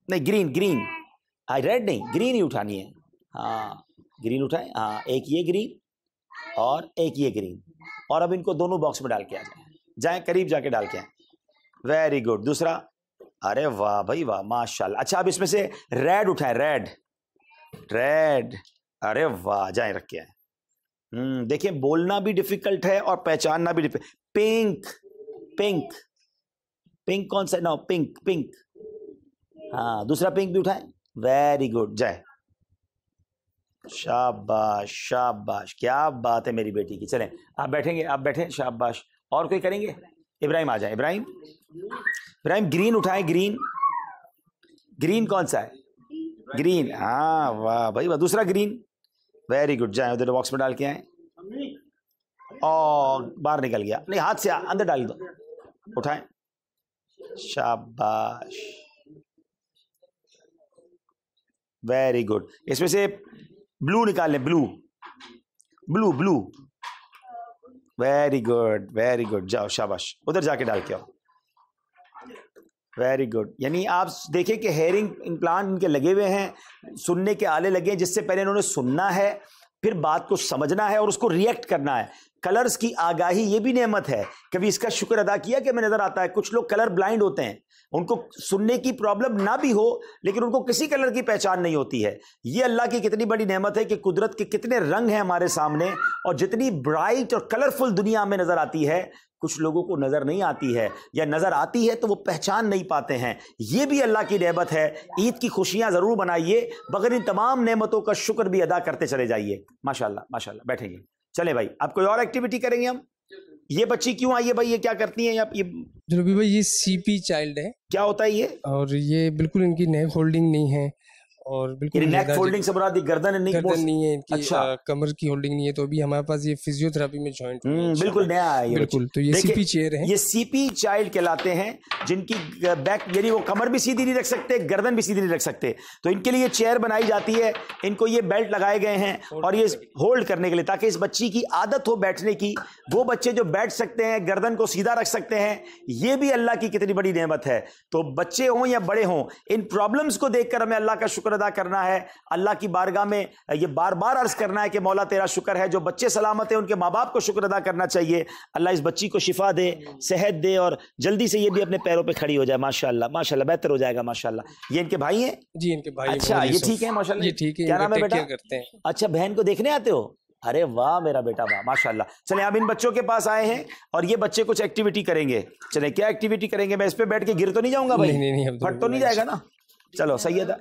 نہیں گرین گرین، ریڈ نہیں، گرین ہی اٹھانی ہے. ہاں گرین اٹھائیں. ہاں ایک یہ گرین اور ایک یہ گرین. اور اب ان کو دونوں باکس میں ڈال کے آ جائیں قریب جا کے ڈال کے آئیں. Very good. دوسرا. ارے واہ بھائی واہ، ماشاء اللہ. اچھا اب اس میں سے ریڈ اٹھائیں، ریڈ. ارے واہ، جائیں رکھ کے آئیں. دیکھیں بولنا بھی ڈیفیکلٹ ہے اور پہچاننا بھی ڈیفیکلٹ. پنک پنک پنک کون سا؟ نو پنک پنک. ہاں دوسرا پنک بھی اٹھائیں. Very good. جائے. شاباش شاباش، کیا بات ہے میری بیٹی کی. چلیں آپ بیٹھیں گے، آپ بیٹھیں. شاباش. اور کوئی کریں گے؟ ابراہیم آ جائیں. ابراہیم گرین اٹھائیں. گرین کون سا ہے؟ گرین. ہاں واہ بھائی واہ. دوسرا گرین. Very good. جائیں ادھر باکس میں ڈال کے آئیں. اور باہر نکل گیا. نہیں ہاتھ سے اندر ڈال دو. اٹھائیں. شاباش. Very good. اس میں سے بلو نکال لیں. بلو. Very good. جاؤ شاباش، ادھر جا کے ڈال کے آؤ. Very good. یعنی آپ دیکھیں کہ ہیئرنگ امپلانٹ ان کے لگے ہوئے ہیں، سننے کے آلے لگے ہیں، جس سے پہلے انہوں نے سننا ہے، پھر بات کو سمجھنا ہے اور اس کو ریئیکٹ کرنا ہے. کلرز کی آگاہی یہ بھی نعمت ہے. کبھی اس کا شکر ادا کیا کہ ہمیں نظر آتا ہے کچھ لوگ کلر بلائنڈ ہوتے ہیں، ان کو سننے کی پرابلم نہ بھی ہو لیکن ان کو کسی کلر کی پہچان نہیں ہوتی ہے. یہ اللہ کی کتنی بڑی نعمت ہے کہ قدرت کے کتنے رنگ ہیں ہمارے سامنے، اور جتنی برائٹ اور کلرفل دنیا میں نظر آتی ہے کچھ لوگوں کو نظر نہیں آتی ہے، یا نظر آتی ہے تو وہ پہچان نہیں پاتے ہیں. یہ بھی اللہ کی نعمت ہے. عید کی خوشیاں ضرور منائیے، مگر ان تمام نعمتوں کا شکر بھی ادا کرتے چلے جائیے. ماشاءاللہ ماشاءاللہ. بیٹھیں گے. چلیں بھائی اب کوئی اور ایکٹیویٹی کریں گے ہم. یہ بچی کیوں آئی ہے بھائی؟ یہ کیا کرتی ہیں؟ یہ ربی بھائی یہ سی پی چائلڈ ہے. کیا ہوتا ہے یہ؟ اور یہ بالکل ان کی نیک ہولڈنگ نہیں ہے، اور بالکل نیک فولڈنگ سے مراد گردن نہیں ہے ان کی. اچھا. کمر کی ہولڈنگ نہیں ہے. تو ابھی ہمارے پاس یہ فزیو تھراپی میں جوائنٹ بالکل نیا ہے. بالکل. تو یہ سی پی چیئر ہے. یہ سی پی چائلڈ کہلاتے ہیں، جن کی بیک یعنی وہ کمر بھی سیدھی نہیں رکھ سکتے، گردن بھی سیدھی نہیں رکھ سکتے. تو ان کے لیے چیئر بنائی جاتی ہے. ان کو یہ بیلٹ لگائے گئے ہیں اور یہ ہولڈ کرنے کے لیے، تاکہ اس بچی کی عادت ہو بیٹھنے کی. وہ بچے جو بیٹھ سکتے ہیں، گردن کو سیدھا رکھ سکتے ہیں، یہ بھی اللہ کی کتنی بڑی نعمت ہے. تو بچے ہوں یا بڑے ہوں، ان پرابلمز کو دیکھ کر ہمیں اللہ کا شکر ادا کرنا ہے. اللہ کی بارگاہ میں یہ بار بار عرض کرنا ہے کہ مولا تیرا شکر ہے. جو بچے سلامت ہیں ان کے ماں باپ کو شکر ادا کرنا چاہیے. اللہ اس بچی کو شفا دے، صحت دے، اور جلدی سے یہ بھی اپنے پیروں پہ کھڑی ہو جائے. ماشاءاللہ ماشاءاللہ، بہتر ہو جائے گا. ماشاءاللہ. یہ ان کے بھائی ہیں؟ جی ان کے بھائی. اچھا یہ ٹھیک ہے ماشاءاللہ. یہ ٹھیک ہے. کیا نام ہے بیٹا؟ کرتے ہیں. اچھا بہن کو دیکھنے آتے ہو؟ ارے واہ میرا بیٹا واہ ماشاءاللہ. چلیں اب ان بچوں کے پاس آئے ہیں اور یہ بچے کچھ ایکٹیویٹی کریں گے. چلیں کیا ایکٹیویٹی کریں گے؟ میں اس پہ بیٹھ کے گر تو نہیں جاؤں گا بھائی؟ نہیں پھٹ تو نہیں جائے گا نا؟ چلو سیدہ.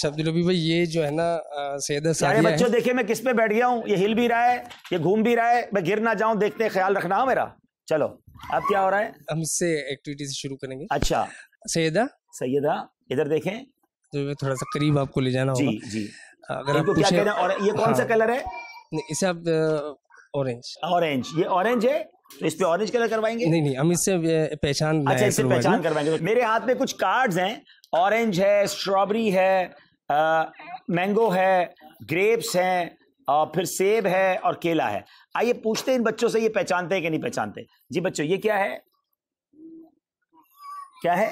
عبدالربی بھائی یہ جو ہے نا سیدہ سعدیہ بچوں دیکھیں میں کس پہ بیٹھ گیا ہوں. یہ ہل بھی رہا ہے، یہ گھوم بھی رہا ہے، میں گر نہ جاؤں دیکھتے خیال رکھنا میرا. چلو اب کیا ہو رہا ہے؟ ہم سے ایکٹیویٹی سے شروع کریں گے. اچھا سیدہ ادھر دیکھیں. تھوڑا سا قریب آپ کو لے جانا ہوگا. جی اگر آپ اور یہ کون سا کلر ہے؟ اسے آپ اورنج. یہ اورنج ہے. تو اس پہ اورنج کلر کروائیں گے؟ نہیں ہم اس سے پہچان. اچھا اس سے پہچان کروائیں گے. میرے ہاتھ میں کچھ کارڈز ہیں, اورنج ہے, اسٹرابری ہے, مینگو ہے, گریپس ہیں, اور پھر سیب ہے اور کیلا ہے. آئیے پوچھتے ہیں ان بچوں سے یہ پہچانتے ہیں کہ نہیں پہچانتے. جی بچوں یہ کیا ہے؟ کیا ہے؟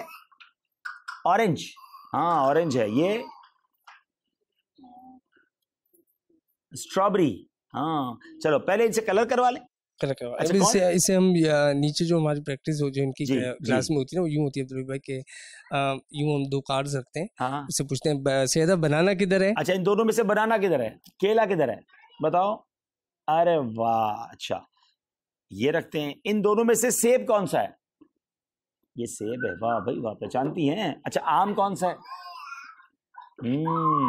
اورنج. ہاں اورنج ہے. یہ اسٹرابری. ہاں چلو پہلے ان سے کلر کروا لیں. اسے ہم نیچے جو ہماری پریکٹس ہو جو ان کی کلاس میں ہوتی ہے نا وہ یوں ہوتی ہے عبدالرحیم بھائی کہ یوں ہم 2 کارڈز رکھتے ہیں, اس سے پوچھتے ہیں سیدہ بنانا کدھر ہے. اچھا ان دونوں میں سے بنانا کدھر ہے, کیلا کدھر ہے بتاؤ. ارے واہ اچھا یہ رکھتے ہیں. ان دونوں میں سے سیب کون سا ہے؟ یہ سیب ہے. واہ بھائی واہ پہچانتی ہیں. اچھا آم کون سا ہے؟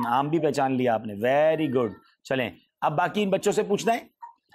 آم بھی پہچان لیا آپ نے, ویری گڈ. چلیں اب باقی ان بچوں سے پوچھنا ہے,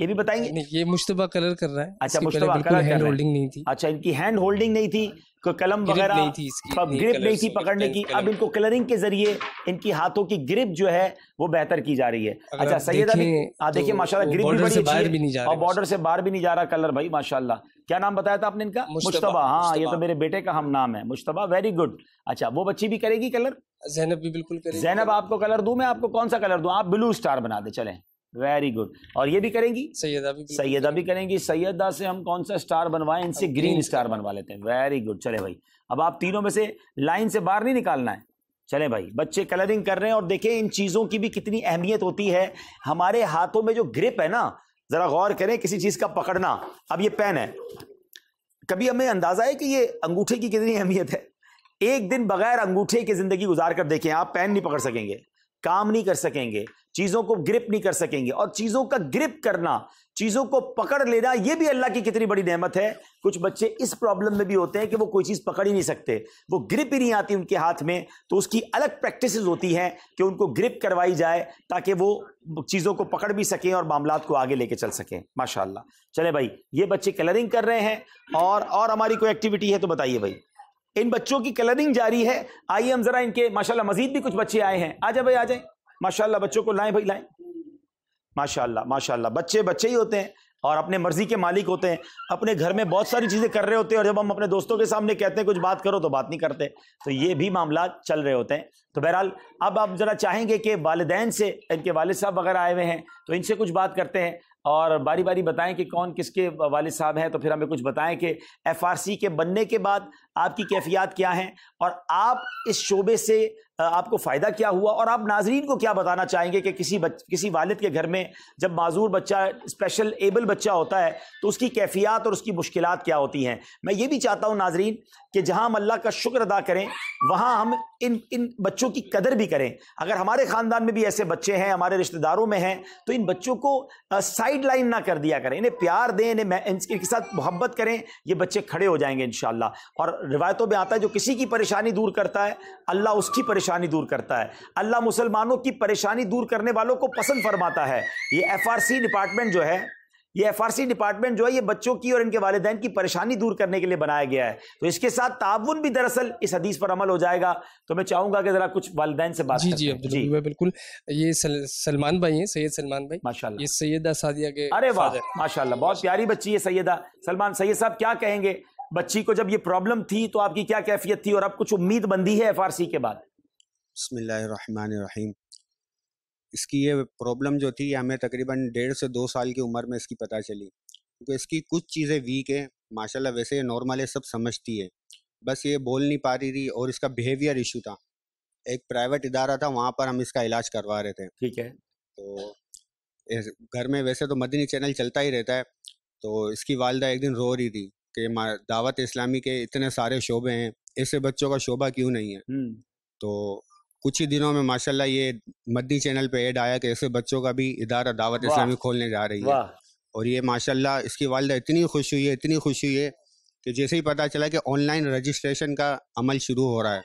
یہ بھی بتائیں گے. یہ مشتبہ کلر کر رہا ہے. اچھا مشتبہ کلر ہینڈ ہولڈنگ نہیں تھی. اچھا ان کی ہینڈ ہولڈنگ نہیں تھی, کوئی قلم وغیرہ گرپ نہیں تھی پکڑنے کی. اب ان کو کلرنگ کے ذریعے ان کی ہاتھوں کی گرپ جو ہے وہ بہتر کی جا رہی ہے. اچھا سیدہ بھی دیکھیں ماشاءاللہ گرپ بھی بڑی اچھی ہے اور بارڈر سے باہر بھی نہیں جا رہا کلر. بھائی ماشاءاللہ. کیا نام بتایا تھا آپ نے ان کا؟ مشتبہ. ہاں یہ تو میرے بیٹے کا ہم نام ہے مشتبہ. Very good. اچھا وہ بچی بھی کرے گی کلر؟ زینب بھی بالکل کرے گی. زینب آپ کو کلر دوں میں؟ آپ کو کون سا کلر دوں؟ آپ بلو اسٹار بنا دیں. چلیں ویری گڈ. اور یہ بھی کریں گی؟ سیدہ بھی کریں گی. سیدہ سے ہم کون سا اسٹار بنوائیں؟ ان سے گرین اسٹار بنوا لیتے ہیں. Very good. چلے بھائی اب آپ تینوں میں سے لائن سے باہر نہیں نکالنا ہے. چلیں بھائی بچے کلرنگ کر رہے ہیں. اور دیکھیں ان چیزوں کی بھی کتنی اہمیت ہوتی ہے. ہمارے ہاتھوں میں جو گرپ ہے نا, ذرا غور کریں کسی چیز کا پکڑنا. اب یہ پین ہے, کبھی ہمیں اندازہ ہے کہ یہ انگوٹھے کی کتنی اہمیت ہے. ایک دن بغیر انگوٹھے کی زندگی گزار کر دیکھیں, آپ پین نہیں پکڑ سکیں گے, کام نہیں کر سکیں گے, چیزوں کو گرپ نہیں کر سکیں گے. اور چیزوں کا گرپ کرنا, چیزوں کو پکڑ لینا, یہ بھی اللہ کی کتنی بڑی نعمت ہے. کچھ بچے اس پرابلم میں بھی ہوتے ہیں کہ وہ کوئی چیز پکڑ ہی نہیں سکتے, وہ گرپ ہی نہیں آتی ان کے ہاتھ میں. تو اس کی الگ پریکٹسز ہوتی ہیں کہ ان کو گرپ کروائی جائے تاکہ وہ چیزوں کو پکڑ بھی سکیں اور معاملات کو آگے لے کے چل سکیں. ماشاءاللہ. چلے بھائی یہ بچے کلرنگ کر رہے ہیں. اور ہماری کوئی ایکٹیویٹی ہے تو بتائیے بھائی. ان بچوں کی کلرنگ جاری ہے. آئیے ہم ذرا ان کے ماشاءاللہ مزید بھی کچھ بچے آئے ہیں. آ جائیں بھائی آ جائیں. ماشاءاللہ بچوں کو لائیں بھائی لائیں. ماشاءاللہ ماشاءاللہ بچے بچے ہی ہوتے ہیں اور اپنے مرضی کے مالک ہوتے ہیں. اپنے گھر میں بہت ساری چیزیں کر رہے ہوتے ہیں اور جب ہم اپنے دوستوں کے سامنے کہتے ہیں کچھ بات کرو تو بات نہیں کرتے. تو یہ بھی معاملات چل رہے ہوتے ہیں. تو بہرحال اب آپ ذرا چاہیں گے کہ والدین سے, ان کے والد صاحب وغیرہ آئے ہوئے ہیں تو ان سے کچھ بات کرتے ہیں اور باری باری بتائیں کہ کون کس کے والد صاحب ہیں. تو پھر ہمیں کچھ بتائیں کہ FRC کے بننے کے بعد آپ کی کیفیات کیا ہیں اور آپ اس شعبے سے آپ کو فائدہ کیا ہوا, اور آپ ناظرین کو کیا بتانا چاہیں گے کہ کسی والد کے گھر میں جب معذور بچہ, اسپیشل ایبل بچہ ہوتا ہے تو اس کی کیفیات اور اس کی مشکلات کیا ہوتی ہیں. میں یہ بھی چاہتا ہوں ناظرین کہ جہاں ہم اللہ کا شکر ادا کریں وہاں ہم ان بچوں کی قدر بھی کریں. اگر ہمارے خاندان میں بھی ایسے بچے ہیں, ہمارے رشتہ داروں میں ہیں, تو ان بچوں کو سائیڈ لائن نہ کر دیا کریں, انہیں پیار دیں, ان کے ساتھ محبت کریں. یہ بچے کھڑے ہو جائیں گے انشاءاللہ. اور روایتوں میں آتا ہے جو کسی کی پریشانی دور کرتا ہے اللہ اس کی پریشانی دور کرتا ہے. اللہ مسلمانوں کی پریشانی دور کرنے والوں کو پسند فرماتا ہے. یہ FRC ڈپارٹمنٹ جو ہے یہ بچوں کی اور ان کے والدین کی پریشانی دور کرنے کے لیے بنایا گیا ہے. تو اس کے ساتھ تعاون بھی دراصل اس حدیث پر عمل ہو جائے گا. تو میں چاہوں گا کہ ذرا کچھ والدین سے بات کریں. جی بالکل. یہ سلمان بھائی ہیں, سید سلمان بھائی ماشاءاللہ. یہ سیدہ سعدیہ کے. ارے واہ ماشاءاللہ بہت پیاری بچی ہے سیدہ سلمان. سید صاحب کیا کہیں گے, بچی کو جب یہ پرابلم تھی تو آپ کی کیا کیفیت تھی اور اب کچھ امید بندی ہے FRC کے بعد؟ بسم اللہ الرحمن الرحیم. اس کی یہ پرابلم جو تھی ہمیں تقریباً 1.5 سے 2 سال کی عمر میں اس کی پتہ چلی, کیونکہ اس کی کچھ چیزیں ویک ہیں. ماشاءاللہ ویسے یہ نارمل ہے, سب سمجھتی ہے, بس یہ بول نہیں پا رہی تھی اور اس کا بیہیویئر ایشو تھا. ایک پرائیویٹ ادارہ تھا, وہاں پر ہم اس کا علاج کروا رہے تھے. ٹھیک ہے. تو گھر میں ویسے تو مدنی چینل چلتا ہی رہتا ہے, تو اس کی والدہ ایک دن رو رہی تھی کہ دعوت اسلامی کے اتنے سارے شعبے ہیں, ایسے بچوں کا شعبہ کیوں نہیں ہے. تو کچھ ہی دنوں میں ماشاءاللہ یہ مدنی چینل پہ ایڈ آیا کہ ایسے بچوں کا بھی ادارہ دعوت اسلامی کھولنے جا رہی ہے. اور یہ ماشاءاللہ اس کی والدہ اتنی خوش ہوئی ہے کہ جیسے ہی پتہ چلا کہ آن لائن رجسٹریشن کا عمل شروع ہو رہا ہے,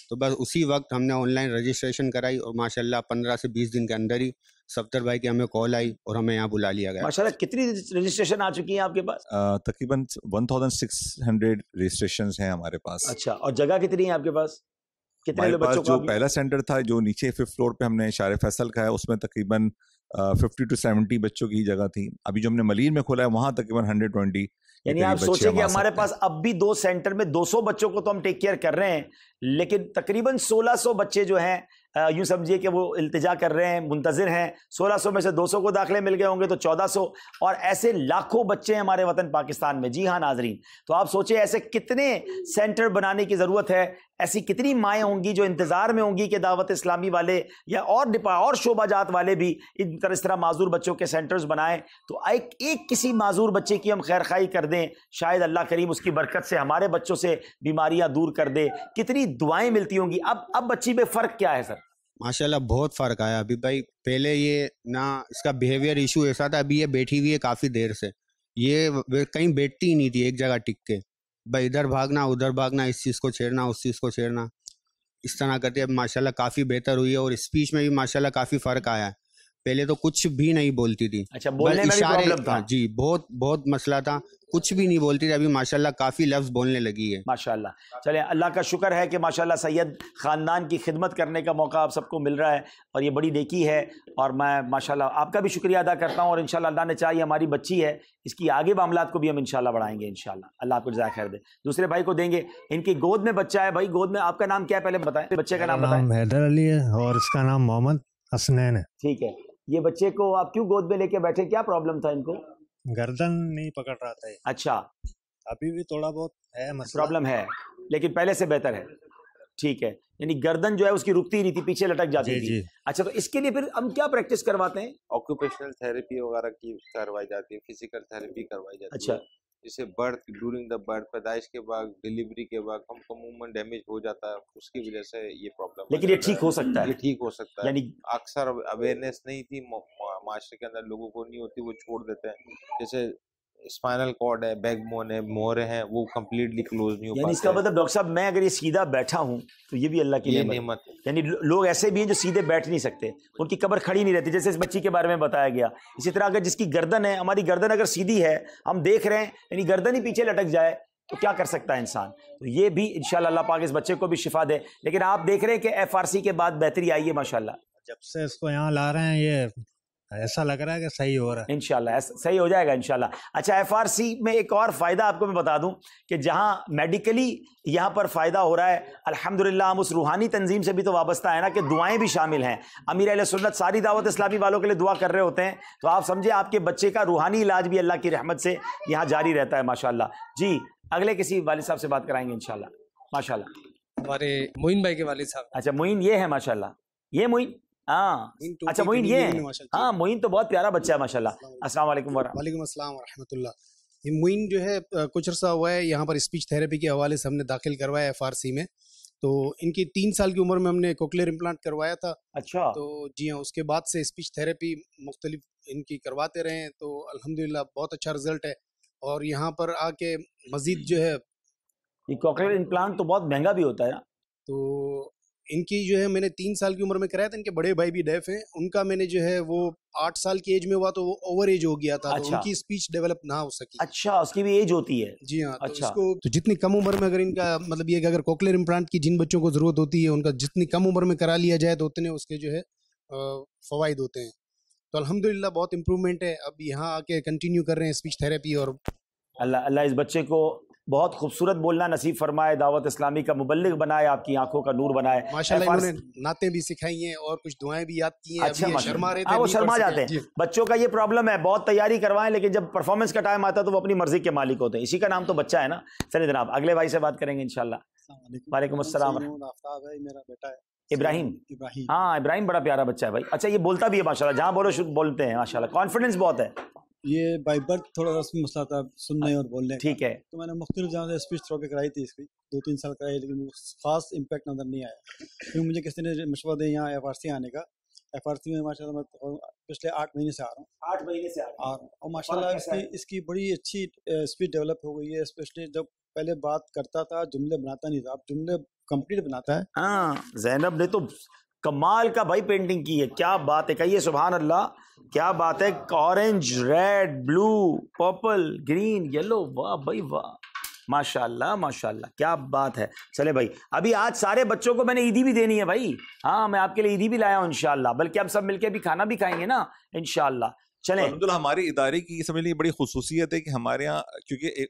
تو بس اسی وقت ہم نے آن لائن رجسٹریشن کرائی اور ماشاءاللہ 15 سے 20 دن کے اندر ہی صفدر بھائی کی ہمیں کال آئی اور ہمیں یہاں بلا لیا گیا. ماشاءاللہ کتنی رجسٹریشن آ چکی ہیں آپ کے پاس؟ تقریباً 1600 رجسٹریشنز ہیں ہمارے پاس. اچھا, اور جگہ کتنی ہے آپ کے پاس؟ ہمارے پاس جو پہلا سینٹر تھا جو نیچے 5th فلور پہ ہم نے شار فیصل کا ہے, اس میں تقریباً 50 to 70 بچوں کی جگہ تھی. ابھی جو ہم نے ملیر میں کھولا ہے وہاں تقریباً 120, یعنی آپ سوچیں کہ ہمارے پاس اب بھی 2 سینٹر میں 200 بچوں کو تو ہم ٹیک کیئر کر رہے ہیں، لیکن تقریباً 1600 بچے جو ہیں یوں سمجھیے کہ وہ التجا کر رہے ہیں، منتظر ہیں. 1600 میں سے 200 کو داخلے مل گئے ہوں گے تو 1400، اور ایسے لاکھوں بچے ہیں ہمارے وطن پاکستان میں. جی ہاں ناظرین، تو آپ سوچیں ایسے کتنے سینٹر بنانے کی ضرورت ہے، ایسی کتنی مائیں ہوں گی جو انتظار میں ہوں گی کہ دعوت اسلامی والے یا اور شعبہ جات والے بھی اس طرح معذور بچوں کے سینٹرز بنائیں، تو ایک کسی معذور بچے کی ہم خیر خواہی کر دیں، شاید اللہ کریم اس کی برکت سے ہمارے بچوں سے بیماریاں دور کر دے. کتنی دعائیں ملتی ہوں گی. اب بچی میں فرق کیا ہے سر؟ ماشاءاللہ بہت فرق آیا ابھی بھائی. پہلے یہ نہ اس کا بیہیویئر ایشو ایسا تھا، ابھی یہ بیٹھی ہوئی ہے کافی دیر سے، یہ کہیں بیٹھتی ہی نہیں تھی ایک جگہ ٹک کے، بھائی ادھر بھاگنا ادھر بھاگنا، اس چیز کو چھیڑنا اس چیز کو چھیڑنا، اس طرح کرتے اب ماشاءاللہ کافی بہتر ہوئی ہے. اور اسپیچ میں بھی ماشاءاللہ کافی فرق آیا ہے. پہلے تو کچھ بھی نہیں بولتی تھی. اچھا، بولنے میں بھی پرابلم تھا؟ جی بہت مسئلہ تھا، کچھ بھی نہیں بولتی تھی. ابھی ماشاءاللہ کافی لفظ بولنے لگی ہے ماشاءاللہ. چلیں اللہ کا شکر ہے کہ ماشاءاللہ سید خاندان کی خدمت کرنے کا موقع آپ سب کو مل رہا ہے، اور یہ بڑی نیکی ہے. اور میں ماشاءاللہ آپ کا بھی شکریہ ادا کرتا ہوں، اور انشاءاللہ اللہ نے چاہیے ہماری بچی ہے، اس کی آگے معاملات کو بھی ہم انشاءاللہ بڑھائیں گے انشاءاللہ. اللہ آپ کو جزائے خیر دے. دوسرے بھائی کو دیں گے. ان کی گود میں بچہ ہے. بھائی گود میں آپ کا نام کیا ہے پہلے بتائیں، بچے کا نام بتائیں. حیدر علی ہے اور اس کا نام محمد حسنین ہے. ٹھیک ہے. یہ بچے کو آپ کیوں گود میں لے کے بیٹھے، کیا پرابلم تھا ان کو؟ گردن نہیں پکڑ رہا تھا. اچھا، ابھی بھی تھوڑا بہت ہے مسئلہ، پرابلم ہے لیکن پہلے سے بہتر ہے. ٹھیک ہے، یعنی گردن جو ہے اس کی رکتی نہیں تھی، پیچھے لٹک جاتی تھی. اچھا، تو اس کے لیے پھر ہم کیا پریکٹس کرواتے ہیں؟ آکوپیشنل تھراپی وغیرہ کی کروائی جاتی ہے، فزیکل تھراپی کروائی جاتی ہے. اچھا، جیسے برتھ ڈورنگ دا برتھ، پیدائش کے بعد ڈیلیوری کے بعد ہم کا موومنٹ ڈیمیج ہو جاتا ہے، اس کی وجہ سے یہ پرابلم. لیکن یہ ٹھیک ہو سکتا ہے، یہ ٹھیک ہو سکتا ہے. یعنی اکثر اویئرنیس نہیں تھی معاشرے کے اندر، لوگوں کو نہیں ہوتی، وہ چھوڑ دیتے ہیں. جیسے اسپائنل کارڈ ہے، بیک بون ہے، مورے ہیں، وہ کمپلیٹلی کلوز نہیں ہو پاتے. یعنی اس کا مطلب ڈاکٹر صاحب میں اگر یہ سیدھا بیٹھا ہوں تو یہ بھی اللہ کی نعمت ہے. یعنی لوگ ایسے بھی ہیں جو سیدھے بیٹھ نہیں سکتے، ان کی کمر کھڑی نہیں رہتی، جیسے اس بچی کے بارے میں بتایا گیا. اسی طرح اگر جس کی گردن ہے، ہماری گردن اگر سیدھی ہے، ہم دیکھ رہے ہیں، یعنی گردن ہی پیچھے لٹک جائے تو کیا کر سکتا ہے انسان. تو یہ بھی انشاءاللہ اللہ پاک اس بچے کو بھی شفا دے. لیکن آپ دیکھ رہے ہیں کہ FRC کے بعد بہتری آئی ہے ماشاءاللہ. جب سے اس کو یہاں لا رہے ہیں یہ ایسا لگ رہا ہے کہ صحیح ہو رہا ہے. انشاءاللہ صحیح ہو جائے گا انشاءاللہ. اچھا، FRC میں ایک اور فائدہ آپ کو میں بتا دوں کہ جہاں میڈیکلی یہاں پر فائدہ ہو رہا ہے، الحمدللہ ہم اس روحانی تنظیم سے بھی تو وابستہ ہے نا کہ دعائیں بھی شامل ہیں. امیر اہل سنت ساری دعوت اسلامی والوں کے لیے دعا کر رہے ہوتے ہیں، تو آپ سمجھے آپ کے بچے کا روحانی علاج بھی اللہ کی رحمت سے یہاں جاری رہتا ہے ماشاءاللہ. جی اگلے کسی والد صاحب سے بات کرائیں گے انشاءاللہ. ماشاءاللہ ہمارے معین بھائی کے والد صاحب. اچھا، معین یہ ہے ماشاءاللہ، یہ معین. ہاں اچھا، معین یہ ہے. ہاں، معین تو بہت پیارا بچہ ہے ماشاءاللہ. السلام علیکم ورحمۃ. وعلیکم السلام ورحمۃ اللہ. یہ معین جو ہے کچھ عرصہ ہوا ہے یہاں پر اسپیچ تھراپی کے حوالے سے ہم نے داخل کروایا FRC میں. تو ان کی 3 سال کی عمر میں ہم نے کوکلیئر امپلانٹ کروایا تھا. اچھا. تو جی ہاں، اس کے بعد سے اسپیچ تھراپی مختلف ان کی کرواتے رہے ہیں، تو الحمدللہ بہت اچھا رزلٹ ہے. اور یہاں پر آ کے مزید جو ہے یہ کوکلیئر امپلانٹ تو بہت مہنگا بھی ہوتا ہے نا. تو ان کی جو ہے میں نے 3 سال کی عمر میں کرایا تھا. ان کے بڑے بھائی بھی ڈیف ہیں، ان کا میں نے جو ہے وہ 8 سال کی ایج میں ہوا تو وہ اوور ایج ہو گیا تھا. تو ان کی اسپیچ ڈیولپ نہ ہو سکی. اچھا، اس کی بھی ایج ہوتی ہے. جی ہاں. تو اس کو تو جتنی کم عمر میں اگر ان کا مطلب یہ کہ اگر کوکلیئر امپلانٹ کی جن بچوں کو ضرورت ہوتی ہے ان کا جتنی کم عمر میں کرا لیا جائے تو اتنے اس کے جو ہے فوائد ہوتے ہیں. تو الحمدللہ بہت امپرومنٹ ہے. اب یہاں آ کے کنٹینیو کر رہے ہیں اسپیچ تھراپی. اور اللہ اس بچے کو بہت خوبصورت بولنا نصیب فرمائے، دعوت اسلامی کا مبلغ بنائے، آپ کی آنکھوں کا نور بنائے. ماشاءاللہ انہوں نے نعتیں بھی سکھائی ہیں اور کچھ دعائیں بھی یاد کی ہیں. اچھا، شرما رہے تھے، وہ شرما جاتے ہیں. بچوں کا یہ پرابلم ہے، بہت تیاری کروائیں لیکن جب پرفارمنس کا ٹائم آتا ہے تو وہ اپنی مرضی کے مالک ہوتے ہیں. اسی کا نام تو بچہ ہے نا. چلیے جناب اگلے بھائی سے بات کریں گے انشاءاللہ. وعلیکم السلام. میرا بیٹا ہے ابراہیم. ہاں، ابراہیم بڑا پیارا بچہ ہے بھائی. اچھا، یہ بولتا بھی ہے ماشاءاللہ، جہاں بولو بولتے ہیں ماشاءاللہ، کانفیڈنس بہت ہے. یہ بائی برتھ تھوڑا سا مسئلہ تھا سننے اور بولنے. ٹھیک ہے. تو میں نے مختلف جگہ سے اسپیچ تھراپی کرائی تھی، اس کی 2-3 سال کرائی لیکن خاص امپیکٹ نظر نہیں آیا. پھر مجھے کسی نے مشورہ دیا یہاں FRC آنے کا. FRC میں ماشاء اللہ میں پچھلے 8 مہینے سے آ رہا ہوں. 8 مہینے سے اور ماشاء اللہ اس کی بڑی اچھی اسپیچ ڈیولپ ہو گئی ہے. اسپیشلی جب پہلے بات کرتا تھا جملے بناتا نہیں تھا، اب جملے کمپلیٹ بناتا ہے. ہاں، زینب نے تو کمال کا بھائی پینٹنگ کی ہے. کیا بات ہے، کہیے سبحان اللہ. کیا بات ہے. اورنج، ریڈ، بلو، پرپل، گرین، یلو. واہ بھائی واہ، ماشاءاللہ ماشاءاللہ، کیا بات ہے. چلے بھائی، ابھی آج سارے بچوں کو میں نے عیدی بھی دینی ہے بھائی. ہاں، میں آپ کے لیے عیدی بھی لایا ہوں انشاءاللہ، بلکہ ہم سب مل کے بھی کھانا بھی کھائیں گے نا انشاءاللہ. چلیں الحمدللہ ہمارے ادارے کی سمجھ لیجیے بڑی خصوصیت ہے کہ ہمارے یہاں کیونکہ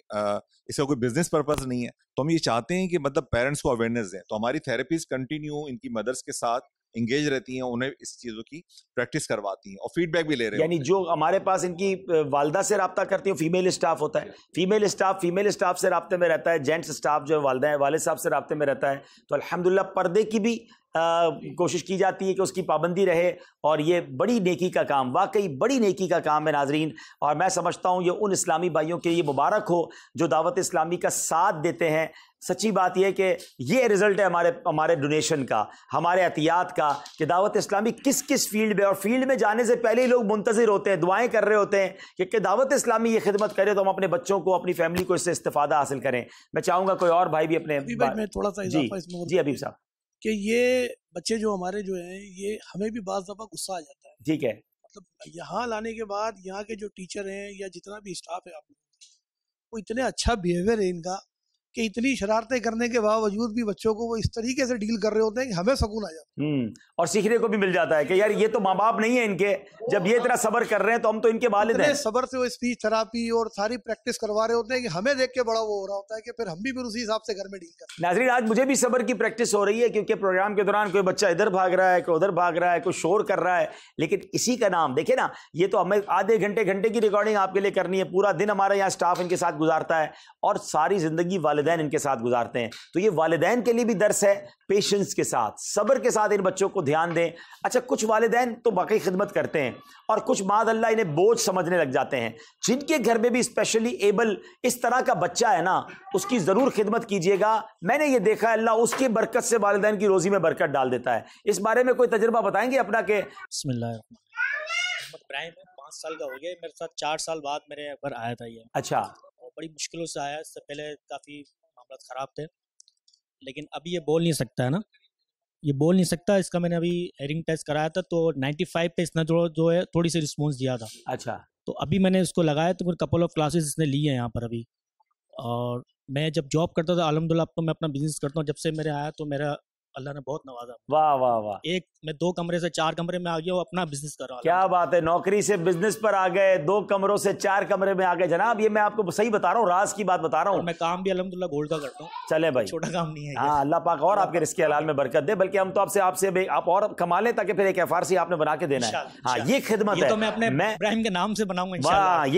اس کا کوئی بزنس پرپز نہیں ہے تو ہم یہ چاہتے ہیں کہ مطلب پیرنٹس کو اویئرنیس دیں, تو ہماری تھراپیز کنٹینیو ان کی مدرس کے ساتھ انگیج رہتی ہیں, انہیں اس چیزوں کی پریکٹس کرواتی ہیں اور فیڈ بیک بھی لے رہے ہیں. یعنی جو ہمارے پاس ان کی والدہ سے رابطہ کرتی ہیں, فیمیل اسٹاف ہوتا ہے, فیمیل اسٹاف سے رابطے میں رہتا ہے, جینٹس اسٹاف جو والدہ ہیں والد صاحب سے رابطے میں رہتا ہے, تو الحمدللہ پردے کی بھی کوشش کی جاتی ہے کہ اس کی پابندی رہے, اور یہ بڑی نیکی کا کام, واقعی بڑی نیکی کا کام ہے ناظرین. اور میں سمجھتا ہوں یہ ان اسلامی بھائیوں کے یہ مبارک ہو جو دعوت اسلامی کا ساتھ دیتے ہیں. سچی بات یہ کہ یہ رزلٹ ہے ہمارے ڈونیشن کا, ہمارے عطیات کا, کہ دعوت اسلامی کس کس فیلڈ میں, اور فیلڈ میں جانے سے پہلے ہی لوگ منتظر ہوتے ہیں, دعائیں کر رہے ہوتے ہیں کہ دعوت اسلامی یہ خدمت کرے تو ہم اپنے بچوں کو, اپنی فیملی کو اس سے استفادہ حاصل کریں. میں چاہوں گا کوئی اور بھائی بھی اپنے میں تھوڑا سا اضافہ اس میں جی حبیب صاحب, کہ یہ بچے جو ہمارے جو ہیں یہ ہمیں بھی بعض دفعہ غصہ آ جاتا ہے. ٹھیک ہے, مطلب یہاں لانے کے بعد یہاں کے جو ٹیچر ہیں یا جتنا بھی اسٹاف ہے وہ اتنے اچھا بیہیویئر ہے ان کا کہ اتنی شرارتیں کرنے کے باوجود بھی بچوں کو وہ اس طریقے سے ڈیل کر رہے ہوتے ہیں کہ ہمیں سکون آ جاتا ہے. اور سیکھنے کو بھی مل جاتا ہے کہ یار یہ تو ماں باپ نہیں ہے ان کے, جب یہ اتنا صبر کر رہے ہیں تو ہم تو ان کے والد ہیں. صبر سے وہ اسپیچ تھراپی اور ساری پریکٹس کروا رہے ہوتے ہیں کہ ہمیں دیکھ کے بڑا وہ ہو رہا ہوتا ہے کہ پھر ہم بھی پھر اسی حساب سے گھر میں ڈیل کرتے ہیں. ناظرین آج مجھے بھی صبر کی پریکٹس ہو رہی ہے, کیونکہ پروگرام کے دوران کوئی بچہ ادھر بھاگ رہا ہے, کوئی ادھر بھاگ رہا ہے, کوئی شور کر رہا ہے, لیکن اسی کا نام دیکھیں نا, یہ تو ہمیں آدھے گھنٹے کی ریکارڈنگ آپ کے لیے کرنی ہے, پورا دن ہمارا یہاں اسٹاف ان کے ساتھ گزارتا ہے, اور ساری زندگی والدین ان کے ساتھ گزارتے ہیں. تو یہ والدین کے لیے بھی درس ہے, پیشنس کے ساتھ, صبر کے ساتھ ان بچوں کو دھیان دیں. اچھا, کچھ والدین تو واقعی خدمت کرتے ہیں اور کچھ معاذ اللہ انہیں بوجھ سمجھنے لگ جاتے ہیں. جن کے گھر میں بھی اسپیشلی ایبل اس طرح کا بچہ ہے نا, اس کی ضرور خدمت کیجیے گا. میں نے یہ دیکھا ہے اللہ اس کی برکت سے والدین کی روزی میں برکت ڈال دیتا ہے. اس بارے میں کوئی تجربہ بتائیں گے اپنا؟ کہ بسم اللہ محمد ابراہیم 5 سال کا ہو گیا میرے ساتھ, 4 سال بعد میرے گھر آیا تھا یہ. اچھا, بڑی مشکلوں سے آیا, اس سے پہلے کافی معاملات خراب تھے, لیکن ابھی یہ بول نہیں سکتا ہے نا, یہ بول نہیں سکتا. اس کا میں نے ابھی ہیئرنگ ٹیسٹ کرایا تھا تو 95 پہ اس نے جو ہے تھوڑی سی رسپانس دیا تھا. اچھا, تو ابھی میں نے اس کو لگایا تو پھر کپل آف کلاسز اس نے لی ہیں یہاں پر ابھی. اور میں جب جاب کرتا تھا الحمدللہ, اب تو میں اپنا بزنس کرتا ہوں, جب سے میرے آیا تو میرا اللہ نے بہت نوازا. واہ واہ واہ, ایک میں 2 کمرے سے 4 کمرے میں آ گیا ہوں, اپنا بزنس کر رہا ہوں. کیا بات ہے, نوکری سے بزنس پر آ گئے, 2 کمروں سے 4 کمرے میں آ گئے. جناب یہ میں آپ کو صحیح بتا رہا ہوں, راز کی بات بتا رہا ہوں. میں کام بھی الحمدللہ گولڈ کا کرتا ہوں. چلے بھائی, چھوٹا کام نہیں ہے. ہاں, اللہ پاک اور آپ کے رزق حلال میں برکت دے. بلکہ ہم تو آپ سے آپ اور کما لیں تاکہ پھر ایک FRC آپ نے بنا کے دینا ہے. ہاں, یہ خدمت ہے, تو میں اپنے ابراہیم کے نام سے بناؤں گا انشاءاللہ.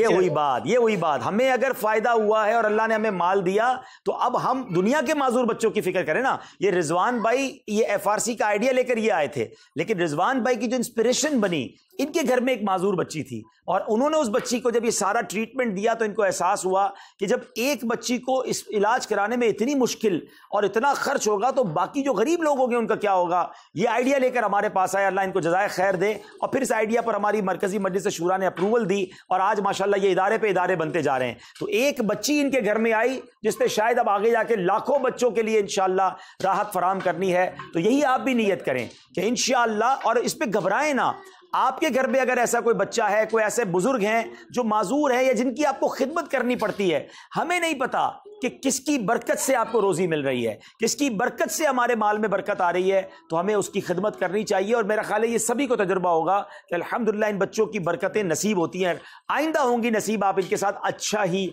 یہ ہوئی بات. ہمیں اگر فائدہ ہوا ہے اور اللہ نے ہمیں مال دیا تو اب ہم دنیا کے معذور بچوں کی فکر کریں نا. یہ رضوان بھائی یہ FRC کا آئیڈیا لے کر یہ آئے تھے, لیکن رضوان بھائی کی جو انسپریشن بنی, ان کے گھر میں ایک معذور بچی تھی اور انہوں نے اس بچی کو جب یہ سارا ٹریٹمنٹ دیا تو ان کو احساس ہوا کہ جب ایک بچی کو اس علاج کرانے میں اتنی مشکل اور اتنا خرچ ہوگا تو باقی جو غریب لوگ ہوں گے ان کا کیا ہوگا. یہ آئیڈیا لے کر ہمارے پاس آیا, اللہ ان کو جزائے خیر دے. اور پھر اس آئیڈیا پر ہماری مرکزی مجلس شورا نے اپروول دی اور آج ماشاءاللہ یہ ادارے پہ ادارے بنتے جا رہے ہیں. تو ایک بچی ان کے گھر میں آئی جس پہ شاید اب آگے جا کے لاکھوں بچوں کے لیے انشاءاللہ راحت فراہم کرنی ہے. تو یہی آپ بھی نیت کریں کہ انشاءاللہ, اور اس پہ گھبرائیں نہ. آپ کے گھر میں اگر ایسا کوئی بچہ ہے, کوئی ایسے بزرگ ہیں جو معذور ہیں یا جن کی آپ کو خدمت کرنی پڑتی ہے, ہمیں نہیں پتا کہ کس کی برکت سے آپ کو روزی مل رہی ہے, کس کی برکت سے ہمارے مال میں برکت آ رہی ہے, تو ہمیں اس کی خدمت کرنی چاہیے. اور میرا خیال ہے یہ سبھی کو تجربہ ہوگا کہ الحمدللہ ان بچوں کی برکتیں نصیب ہوتی ہیں, آئندہ ہوں گی نصیب. آپ ان کے ساتھ اچھا ہی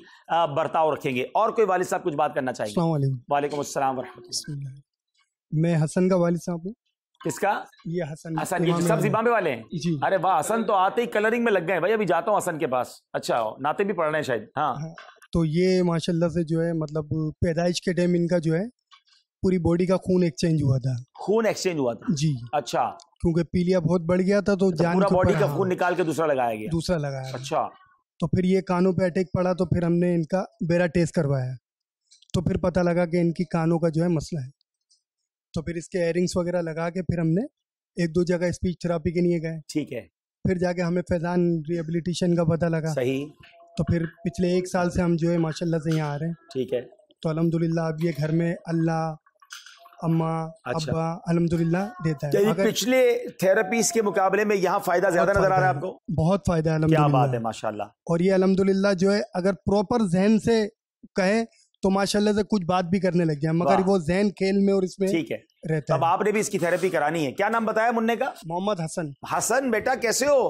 برتاؤ رکھیں گے. اور کوئی والد صاحب کچھ بات کرنا چاہیے؟ السلام علیکم. وعلیکم السلام ورحمۃ اللہ. میں حسن کا والد صاحب ہوں. کس کا؟ یہ حسن. یہ سب زبامے والے ہیں جی. ارے واہ, حسن تو آتے ہی کلرنگ میں لگ گئے بھائی. ابھی جاتا ہوں حسن کے پاس. اچھا, ناطے بھی پڑھ رہے ہیں شاید. ہاں, تو یہ ماشاءاللہ سے جو ہے مطلب پیدائش کے ٹائم ان کا جو ہے پوری باڈی کا خون ایکسچینج ہوا تھا. خون ایکسچینج ہوا تھا؟ جی. اچھا, کیونکہ پیلیا بہت بڑھ گیا تھا تو جان پورا باڈی کا خون نکال کے دوسرا لگایا گیا. دوسرا لگایا. اچھا, تو پھر یہ کانوں پہ اٹیک پڑا تو پھر ہم نے ان کا بیرا ٹیسٹ کروایا تو پھر پتہ لگا کہ ان کی کانوں کا جو ہے مسئلہ ہے. تو پھر اس کے ایئرنگس وغیرہ لگا کے پھر ہم نے 1-2 جگہ اسپیچ تھراپی کے لیے گئے. ٹھیک ہے. پھر جا کے ہمیں فیضان ریہیبلیٹیشن کا پتہ لگا. صحیح. تو پھر پچھلے 1 سال سے ہم جو ہے ماشاءاللہ سے یہاں آ رہے ہیں. ٹھیک ہے. تو الحمدللہ اب یہ گھر میں اللہ اماں ابا الحمدللہ دیتا ہے. پچھلے تھراپیز کے مقابلے میں یہاں فائدہ زیادہ نظر آ رہا ہے آپ کو؟ بہت فائدہ ہے الحمدللہ. کیا بات ہے, ماشاءاللہ. اور یہ الحمدللہ جو ہے اگر پراپر ذہن سے کہے تو ماشاءاللہ سے کچھ بات بھی کرنے لگ جائے, مگر وہ ذہن کھیل میں اور اس میں ٹھیک ہے رہتا ہے. اب آپ نے بھی اس کی تھراپی کرانی ہے. کیا نام بتایا منع کا؟ محمد حسن. حسن بیٹا کیسے ہو؟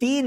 3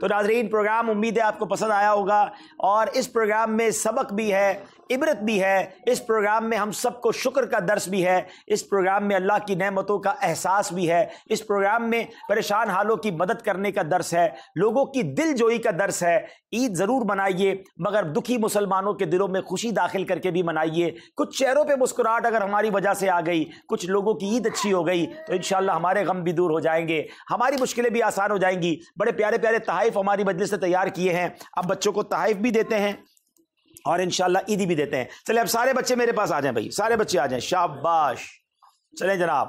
تو ناظرین پروگرام امید ہے آپ کو پسند آیا ہوگا, اور اس پروگرام میں سبق بھی ہے, عبرت بھی ہے, اس پروگرام میں ہم سب کو شکر کا درس بھی ہے, اس پروگرام میں اللہ کی نعمتوں کا احساس بھی ہے, اس پروگرام میں پریشان حالوں کی مدد کرنے کا درس ہے, لوگوں کی دل جوئی کا درس ہے. عید ضرور منائیے مگر دکھی مسلمانوں کے دلوں میں خوشی داخل کر کے بھی منائیے. کچھ چہروں پہ مسکراہٹ اگر ہماری وجہ سے آ گئی, کچھ لوگوں کی عید اچھی ہو گئی, تو انشاءاللہ ہمارے غم بھی دور ہو جائیں گے, ہماری مشکلیں بھی آسان ہو جائیں گی. بڑے پیارے پیارے تحائف ہماری مجلس سے تیار کیے ہیں, اب بچوں کو تحائف بھی دیتے ہیں اور انشاءاللہ عیدی بھی دیتے ہیں. چلیں اب سارے بچے میرے پاس آ جائیں بھائی, سارے بچے آ جائیں, شاباش. چلیں جناب,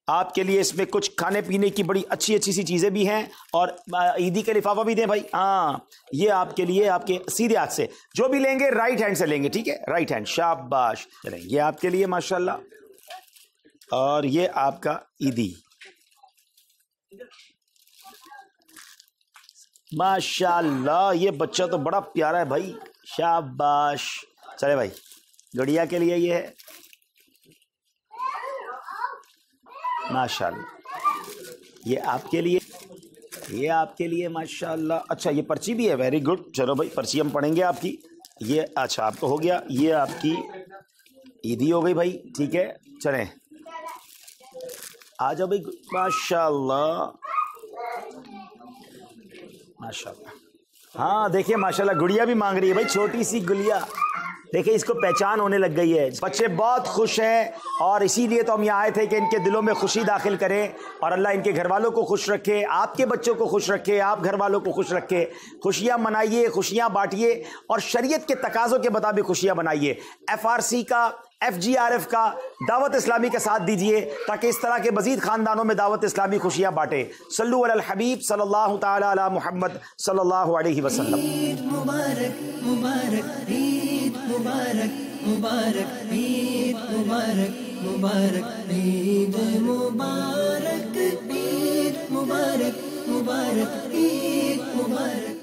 آپ کے لیے اس میں کچھ کھانے پینے کی بڑی اچھی اچھی سی چیزیں بھی ہیں, اور عیدی کا لفافہ بھی دیں بھائی. ہاں یہ آپ کے لیے, آپ کے سیدھے ہاتھ سے جو بھی لیں گے رائٹ ہینڈ سے لیں گے, ٹھیک ہے, رائٹ ہینڈ, شاباش. چلیں یہ آپ کے لیے ماشاءاللہ, اور یہ آپ کا عیدی ماشاءاللہ. یہ بچہ تو بڑا پیارا ہے بھائی, شاباش. چلے بھائی گڑیا کے لیے یہ ہے ماشاءاللہ, یہ آپ کے لیے, یہ آپ کے لیے ماشاءاللہ. اچھا یہ پرچی بھی ہے, ویری گڈ. چلو بھائی پرچی ہم پڑھیں گے آپ کی. یہ اچھا آپ کو ہو گیا, یہ آپ کی عیدی ہو گئی بھائی, ٹھیک ہے. چلیں آ جاؤ بھائی, ماشاءاللہ ماشاءاللہ. ہاں دیکھیے ماشاءاللہ گڑیا بھی مانگ رہی ہے بھائی, چھوٹی سی گڑیا, دیکھیں اس کو پہچان ہونے لگ گئی ہے. بچے بہت خوش ہیں, اور اسی لیے تو ہم یہاں آئے تھے کہ ان کے دلوں میں خوشی داخل کریں, اور اللہ ان کے گھر والوں کو خوش رکھے, آپ کے بچوں کو خوش رکھے, آپ گھر والوں کو خوش رکھے. خوشیاں منائیے, خوشیاں بانٹیے, اور شریعت کے تقاضوں کے مطابق خوشیاں منائیے. FRC کا, FGRF کا, دعوت اسلامی کا ساتھ دیجئے تاکہ اس طرح کے مزید خاندانوں میں دعوت اسلامی خوشیاں بانٹے. صلو علی الحبیب صلی اللہ تعالی علی محمد صلی اللہ علیہ وسلم. عید مبارک مبارک, عید مبارک مبارک, عید مبارک مبارک, عید مبارک, عید مبارک مبارک, عید مبارک.